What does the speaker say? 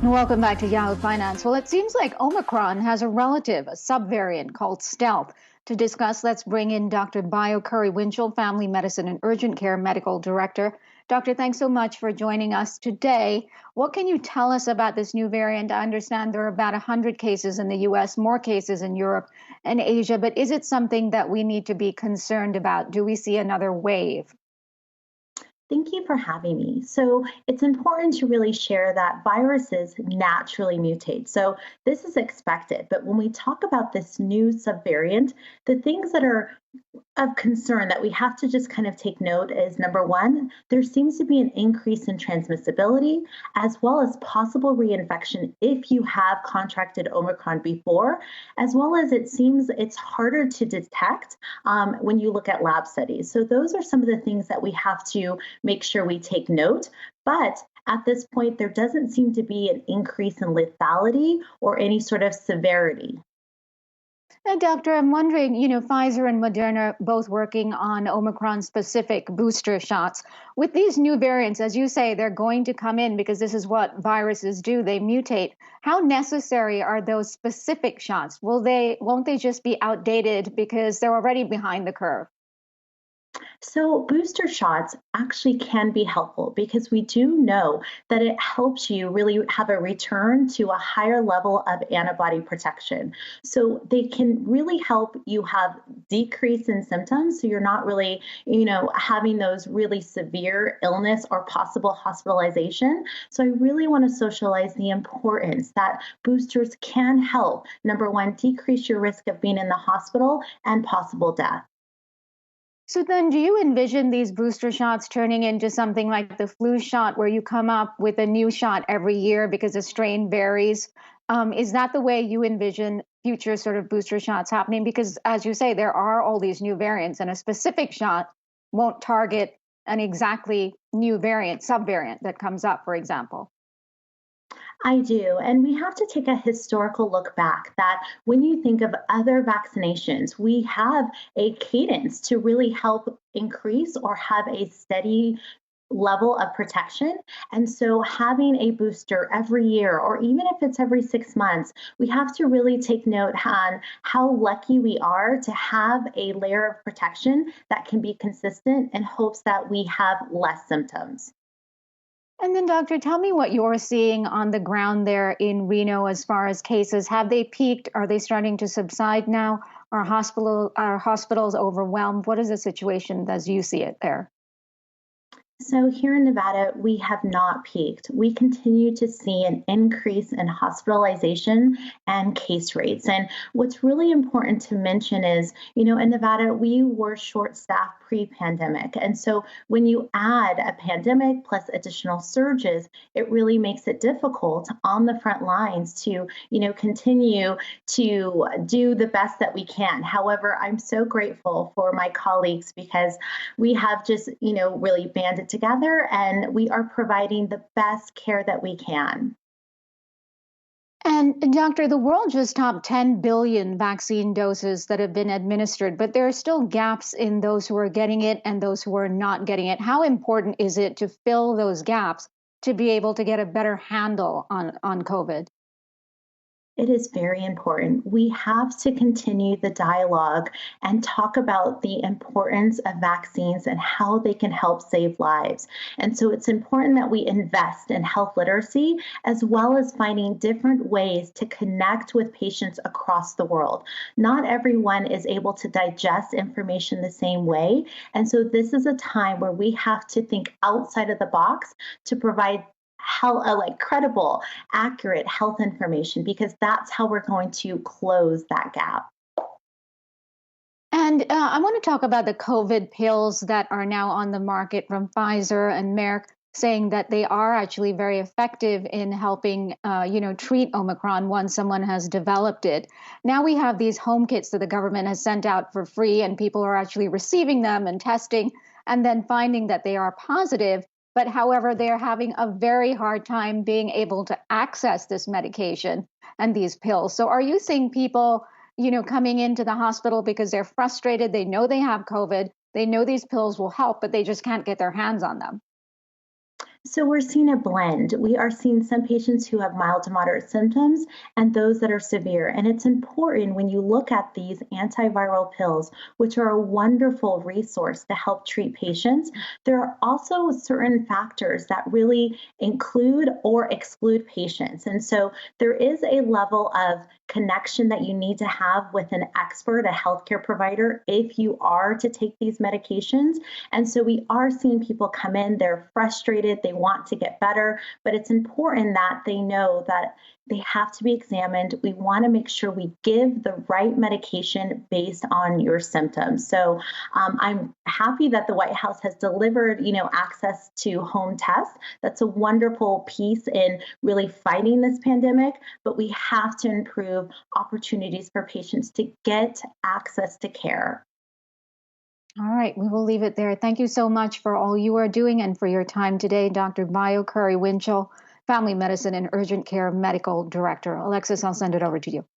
Welcome back to Yahoo Finance. Well, it seems like Omicron has a relative, a subvariant called Stealth. To discuss, let's bring in Dr. Bayo Curry-Winchell, Family Medicine and Urgent Care Medical Director. Doctor, thanks so much for joining us today. What can you tell us about this new variant? I understand there are about 100 cases in the U.S., more cases in Europe and Asia, but is it something that we need to be concerned about? Do we see another wave? Thank you for having me. So, it's important to really share that viruses naturally mutate. So, this is expected. But when we talk about this new subvariant, the things that are of concern that we have to just kind of take note is number one, there seems to be an increase in transmissibility as well as possible reinfection if you have contracted Omicron before, as well as it seems it's harder to detect when you look at lab studies. So, those are some of the things that we have to make sure we take note. But at this point, there doesn't seem to be an increase in lethality or any sort of severity. Doctor, I'm wondering, Pfizer and Moderna both working on Omicron specific booster shots. With these new variants, as you say, they're going to come in because this is what viruses do. They mutate. How necessary are those specific shots? Won't they just be outdated because they're already behind the curve? So, booster shots actually can be helpful because we do know that it helps you really have a return to a higher level of antibody protection. So, they can really help you have decrease in symptoms. So, you're not really, having those really severe illness or possible hospitalization. So, I really want to socialize the importance that boosters can help. Number one, decrease your risk of being in the hospital and possible death. So then, do you envision these booster shots turning into something like the flu shot, where you come up with a new shot every year because the strain varies? Is that the way you envision future sort of booster shots happening? Because, as you say, there are all these new variants, and a specific shot won't target an exactly new variant, subvariant that comes up, for example. I do. And we have to take a historical look back that when you think of other vaccinations, we have a cadence to really help increase or have a steady level of protection. And so having a booster every year, or even if it's every 6 months, we have to really take note on how lucky we are to have a layer of protection that can be consistent in hopes that we have less symptoms. And then, doctor, tell me what you're seeing on the ground there in Reno as far as cases. Have they peaked? Are they starting to subside now? Are hospitals overwhelmed? What is the situation as you see it there? So, here in Nevada, we have not peaked. We continue to see an increase in hospitalization and case rates. And what's really important to mention is, in Nevada, we were short staffed pre pandemic. And so, when you add a pandemic plus additional surges, it really makes it difficult on the front lines to, continue to do the best that we can. However, I'm so grateful for my colleagues because we have just, really banded together and we are providing the best care that we can. And doctor, the world just topped 10 billion vaccine doses that have been administered, but there are still gaps in those who are getting it and those who are not getting it. How important is it to fill those gaps to be able to get a better handle on COVID? It is very important. We have to continue the dialogue and talk about the importance of vaccines and how they can help save lives. And so it's important that we invest in health literacy as well as finding different ways to connect with patients across the world. Not everyone is able to digest information the same way. And so this is a time where we have to think outside of the box to provide like credible, accurate health information because that's how we're going to close that gap. And I want to talk about the COVID pills that are now on the market from Pfizer and Merck, saying that they are actually very effective in helping, treat Omicron once someone has developed it. Now we have these home kits that the government has sent out for free, and people are actually receiving them and testing, and then finding that they are positive. But however, they're having a very hard time being able to access this medication and these pills. So are you seeing people, coming into the hospital because they're frustrated? They know they have COVID. They know these pills will help, but they just can't get their hands on them. So we're seeing a blend. We are seeing some patients who have mild to moderate symptoms and those that are severe. And it's important when you look at these antiviral pills, which are a wonderful resource to help treat patients. There are also certain factors that really include or exclude patients. And so there is a level of connection that you need to have with an expert, a healthcare provider, if you are to take these medications. And so we are seeing people come in, they're frustrated, they want to get better, but it's important that they know that they have to be examined. We want to make sure we give the right medication based on your symptoms. So I'm happy that the White House has delivered, access to home tests. That's a wonderful piece in really fighting this pandemic, but we have to improve opportunities for patients to get access to care. All right, we will leave it there. Thank you so much for all you are doing and for your time today, Dr. Bayo Curry-Winchell, Family Medicine and Urgent Care Medical Director. Alexis, I'll send it over to you.